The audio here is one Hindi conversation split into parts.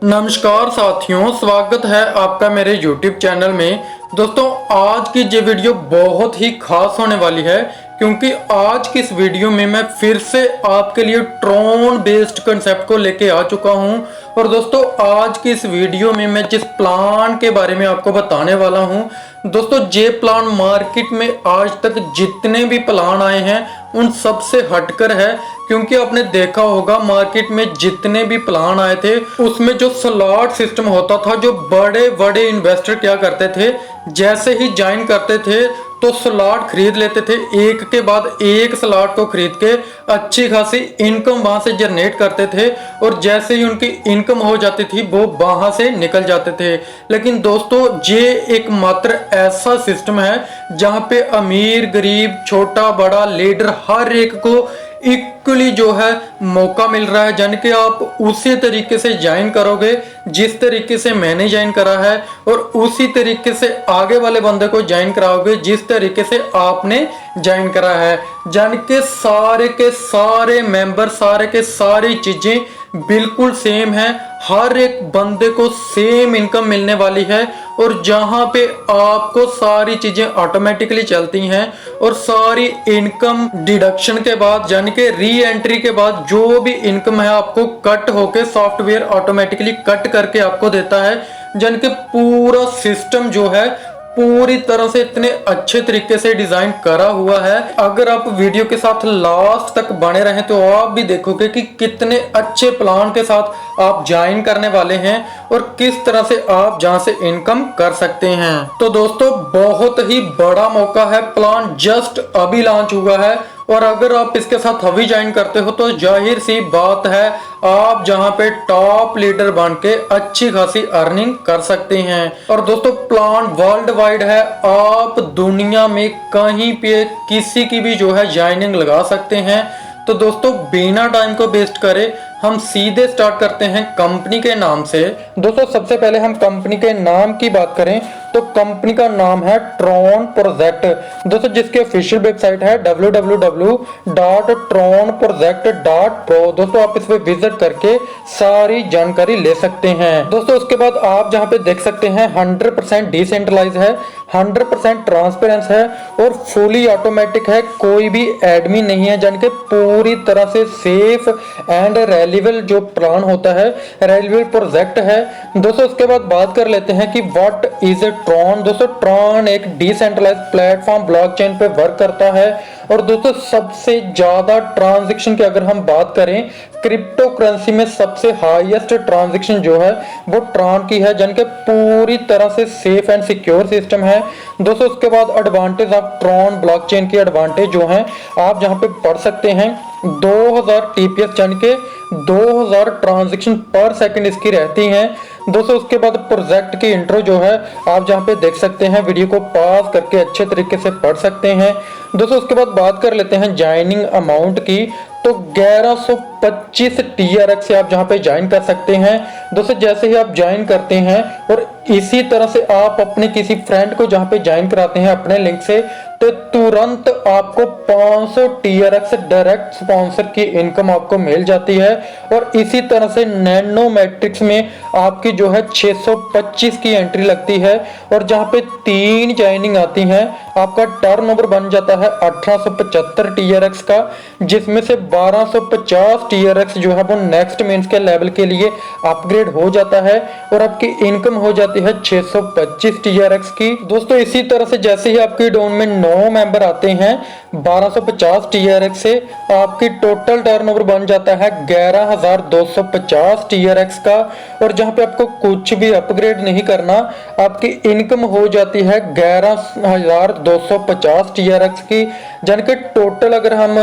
नमस्कार साथियों, स्वागत है आपका मेरे YouTube चैनल में। दोस्तों, आज की ये वीडियो बहुत ही खास होने वाली है क्योंकि आज की इस वीडियो में मैं फिर से आपके लिए ट्रोन बेस्ड कंसेप्ट को लेके आ चुका हूं। और दोस्तों, आज की इस वीडियो में मैं जिस प्लान के बारे में आपको बताने वाला हूं, दोस्तों ये प्लान मार्केट में आज तक जितने भी प्लान आए हैं उन सब से हटकर है। क्योंकि आपने देखा होगा मार्केट में जितने भी प्लान आए थे उसमें जो स्लॉट सिस्टम होता था, जो बड़े बड़े इन्वेस्टर क्या करते थे, जैसे ही ज्वाइन करते थे तो स्लॉट खरीद लेते थे, एक के बाद एक स्लॉट को खरीद के अच्छी खासी इनकम वहां से जनरेट करते थे। और जैसे ही उनकी इनकम हो जाती थी वो वहां से निकल जाते थे। लेकिन दोस्तों, ये एक मात्र ऐसा सिस्टम है जहां पे अमीर गरीब छोटा बड़ा लीडर हर एक को इक्वली जो है मौका मिल रहा है। यानी कि आप उसी तरीके से ज्वाइन करोगे जिस तरीके से मैंने ज्वाइन करा है, और उसी तरीके से आगे वाले बंदे को ज्वाइन कराओगे जिस तरीके से आपने ज्वाइन करा है। यानी कि सारे के सारे मेंबर, सारे के सारी चीजें बिल्कुल सेम है, हर एक बंदे को सेम इनकम मिलने वाली है। और जहां पे आपको सारी चीजें ऑटोमेटिकली चलती हैं और सारी इनकम डिडक्शन के बाद यानी कि री एंट्री के बाद जो भी इनकम है आपको कट होके सॉफ्टवेयर ऑटोमेटिकली कट करके आपको देता है। यानी कि पूरा सिस्टम जो है पूरी तरह से इतने अच्छे तरीके से डिजाइन करा हुआ है। अगर आप वीडियो के साथ लास्ट तक बने रहें तो आप भी देखोगे कि कितने अच्छे प्लान के साथ आप ज्वाइन करने वाले हैं और किस तरह से आप जहां से इनकम कर सकते हैं। तो दोस्तों, बहुत ही बड़ा मौका है, प्लान जस्ट अभी लॉन्च हुआ है और अगर आप इसके साथ अभी ज्वाइन करते हो तो जाहिर सी बात है आप जहां पे टॉप लीडर बन के अच्छी खासी अर्निंग कर सकते हैं। और दोस्तों, प्लान वर्ल्ड वाइड है, आप दुनिया में कहीं पे किसी की भी जो है ज्वाइनिंग लगा सकते हैं। तो दोस्तों, बिना टाइम को वेस्ट करे हम सीधे स्टार्ट करते हैं कंपनी के नाम से। दोस्तों, सबसे पहले हम कंपनी के नाम की बात करें तो कंपनी का नाम है ट्रोन प्रोजेक्ट। दोस्तों, जिसकी ऑफिशियल वेबसाइट है www.tronproject.pro। दोस्तों, आप इस पे विजिट करके सारी जानकारी ले सकते हैं। दोस्तों, उसके बाद आप जहां पे देख सकते हैं 100% डिसेंट्रलाइज है, 100% ट्रांसपेरेंस है और फुली ऑटोमेटिक है, कोई भी एडमिन नहीं है। यानी कि पूरी तरह से सेफ एंड रेलिवेबल जो प्लान होता है, रेलिवेबल प्रोजेक्ट है। दोस्तों, उसके बाद बात कर लेते हैं कि व्हाट इज ए ट्रॉन। दोस्तों, ट्रॉन एक डिसेंट्रलाइज्ड प्लेटफॉर्म ब्लॉकचेन पे वर्क करता है। और दोस्तों, सबसे ज्यादा ट्रांजैक्शन की अगर हम बात करें, क्रिप्टो करेंसी में सबसे हाईएस्ट ट्रांजैक्शन जो है वो ट्रॉन की है, यानी कि पूरी तरह से सेफ एंड सिक्योर सिस्टम है। दोस्तों, उसके बाद एडवांटेज ऑफ ट्रॉन ब्लॉकचेन की एडवांटेज जो है आप जहां पे पढ़ सकते हैं, 2000 टीपीएस यानी कि 2000 ट्रांजैक्शन पर सेकंड इसकी रहती हैं। दोस्तों, उसके बाद प्रोजेक्ट की इंट्रो जो है आप जहां पे देख सकते हैं, वीडियो को पॉज करके अच्छे तरीके से पढ़ सकते हैं। दोस्तों, उसके बाद बात कर लेते हैं ज्वाइनिंग अमाउंट की, तो 1125 TRX से आप जहां पे ज्वाइन कर सकते हैं। दोस्तों, जैसे ही आप ज्वाइन करते हैं और इसी तरह से आप अपने किसी फ्रेंड को जहां पे ज्वाइन कराते हैं अपने लिंक से, तो तुरंत आपको 500 TRX डायरेक्ट स्पॉन्सर की इनकम आपको मिल जाती है। और इसी तरह से नैनो मैट्रिक्स में आपकी जो है 625 की एंट्री लगती है और जहां पे 3 ज्वाइनिंग आती हैं आपका टर्नओवर बन जाता है 1875 TRX का, जिसमें से 1250 TRX जो है वो नेक्स्ट मीन्स के लेवल के लिए अपग्रेड हो जाता है और आपकी इनकम हो जाती है 625 TRX की। दोस्तों, इसी तरह से जैसे ही आपकी डाउन में 9 मेंबर आते हैं 1250 TRX से आपकी टोटल टर्नओवर बन जाता है 11250 TRX का। और जहां पे आपको कुछ भी अपग्रेड नहीं करना, आपकी इनकम हो जाती है 11250 TRX की। यानी कि टोटल अगर हम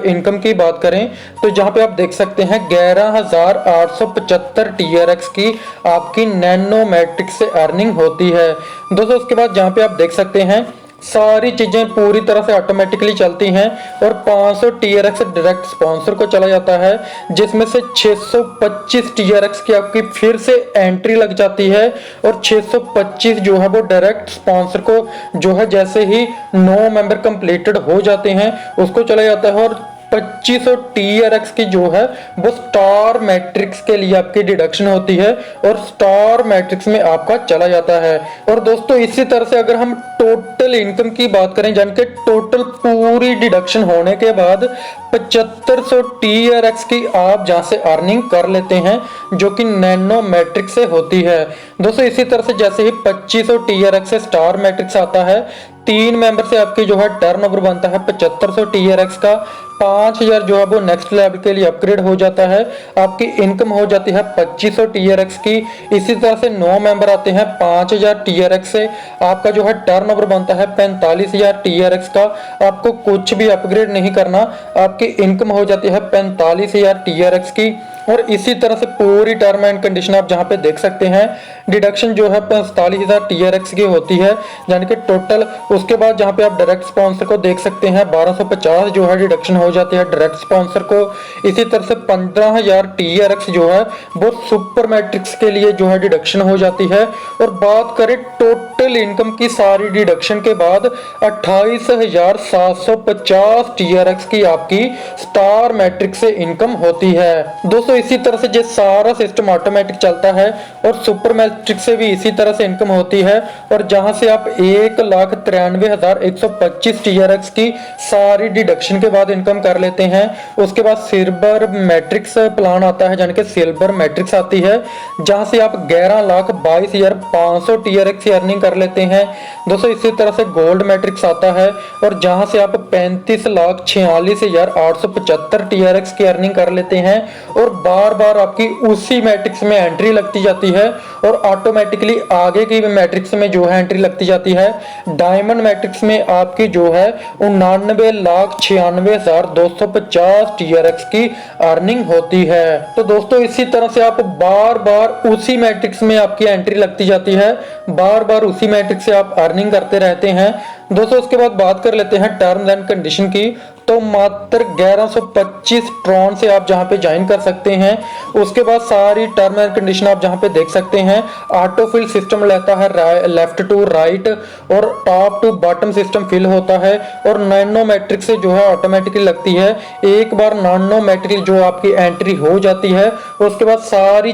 इनकम की बात करें तो जहां पे आप देख सकते हैं 11875 TRX की आपकी नैनो मैट्रिक्स से अर्निंग होती है। दोस्तों, उसके बाद जहां पे आप देख सकते हैं सारी चीजें पूरी तरह से ऑटोमेटिकली चलती हैं और 500 TRX डायरेक्ट स्पॉन्सर को चला जाता है, जिसमें से 625 TRX की आपकी फिर से एंट्री लग जाती है और 625 जो है वो डायरेक्ट स्पॉन्सर को जो है जैसे ही 9 मेंबर कंप्लीटेड हो जाते हैं उसको चला जाता है। और 2500 TRX की जो है वो स्टार मैट्रिक्स के लिए आपकी डिडक्शन होती है और स्टार मैट्रिक्स में आपका चला जाता है। और दोस्तों इसी तरह से अगर हम टोटल इनकम की बात करें, यानी कि टोटल पूरी डिडक्शन होने के बाद 7500 TRX की आप जहां से अर्निंग कर लेते हैं, जो कि नैनो मैट्रिक्स से होती है। दोस्तों इसी तरह से जैसे ही 2500 TRX से स्टार मैट्रिक्स आता है, 3 मेंबर से आपकी जो है टर्नओवर बनता है 7500 TRX का, 5000 जो है वो नेक्स्ट लेवल के लिए अपग्रेड हो जाता है, आपकी इनकम हो जाती है 2500 TRX की। इसी तरह से 9 मेंबर आते हैं 5000 TRX से, आपका जो है टर्नओवर बनता है 45000 TRX का। आपको कुछ भी अपग्रेड नहीं करना, आपकी इनकम हो जाती है 45000 TRX की। और इसी तरह से पूरी टर्म एंड कंडीशन आप जहां पे देख सकते हैं, डिडक्शन जो है 45000 TRX की होती है, यानी कि टोटल। उसके बाद जहां पे आप डायरेक्ट स्पॉन्सर को देख सकते हैं, 1250 जो है डिडक्शन हो जाती है डायरेक्ट स्पॉन्सर को। इसी तरह से 15000 TRX जो है वो सुपर मैट्रिक्स के लिए जो है डिडक्शन हो जाती है। और बात करें टोटल इनकम की सारी डिडक्शन के बाद 28750 TRX की आपकी स्टार मैट्रिक्स से इनकम होती है। दोस्तों इसी तरह से ये सारा सिस्टम ऑटोमेटिक चलता है और सुपर मैट्रिक्स से भी इसी तरह से इनकम होती है। और जहां से आप 1,93,125 TRX की सारी डिडक्शन के बाद इनकम कर लेते हैं। उसके बाद सिल्वर मैट्रिक्स प्लान आता है, यानी कि सिल्वर मैट्रिक्स आती है, जहां से आप 11,22,500 TRX की अर्निंग कर लेते हैं। दोस्तों इसी तरह से गोल्ड मैट्रिक्स आता है और जहां से आप 35,46,875 TRX की अर्निंग कर लेते हैं। और बार बार आपकी उसी मैट्रिक्स में एंट्री लगती जाती है और ऑटोमेटिकली आगे की मैट्रिक्स में जो है एंट्री लगती जाती है। डायमंड मैट्रिक्स में आपकी जो है 99,96,250 TRX की अर्निंग होती है। तो दोस्तों इसी तरह से आप बार बार उसी मैट्रिक्स में आपकी एंट्री लगती जाती है, बार बार उसी मैट्रिक्स से आप अर्निंग करते रहते हैं। दोस्तों उसके बाद बात कर लेते हैं टर्म्स एंड कंडीशन की। तो मात्र 1125 ट्रॉन से आप जहां पे ज्वाइन कर सकते हैं। उसके बाद सारी टर्म एंड कंडीशन आप जहां पे देख सकते हैं, ऑटोफिल सिस्टम लेता है लेफ्ट टू राइट और top to bottom system fill होता है। और नैनो मैट्रिक्स से जो है ऑटोमेटिकली लगती है। एक बार नैनो मैट्रिक्स जो आपकी एंट्री हो जाती है, उसके बाद सारी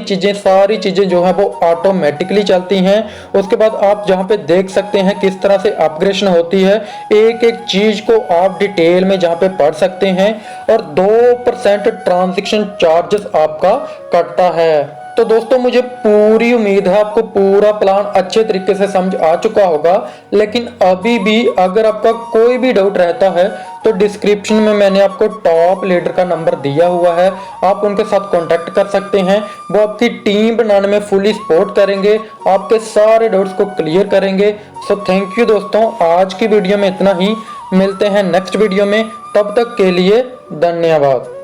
चीजें जो है वो ऑटोमेटिकली चलती हैं। उसके बाद आप जहां पे देख सकते हैं किस तरह से अपग्रेडेशन होती है, एक एक चीज को आप डिटेल में जहां पे पढ़ सकते हैं। और 2% ट्रांजैक्शन चार्जेस आपका कटता है। तो दोस्तों मुझे पूरी उम्मीद है आपको पूरा प्लान अच्छे तरीके से समझ आ चुका होगा। लेकिन अभी भी अगर आपका कोई भी डाउट रहता है तो डिस्क्रिप्शन में मैंने आपको टॉप लीडर का नंबर दिया हुआ है, आप उनके साथ कांटेक्ट कर सकते हैं। वो आपकी टीम बनाने में फुली सपोर्ट करेंगे, आपके सारे डाउट्स को क्लियर करेंगे। सो थैंक यू दोस्तों, आज की वीडियो में इतना ही। मिलते हैं नेक्स्ट वीडियो में, तब तक के लिए धन्यवाद।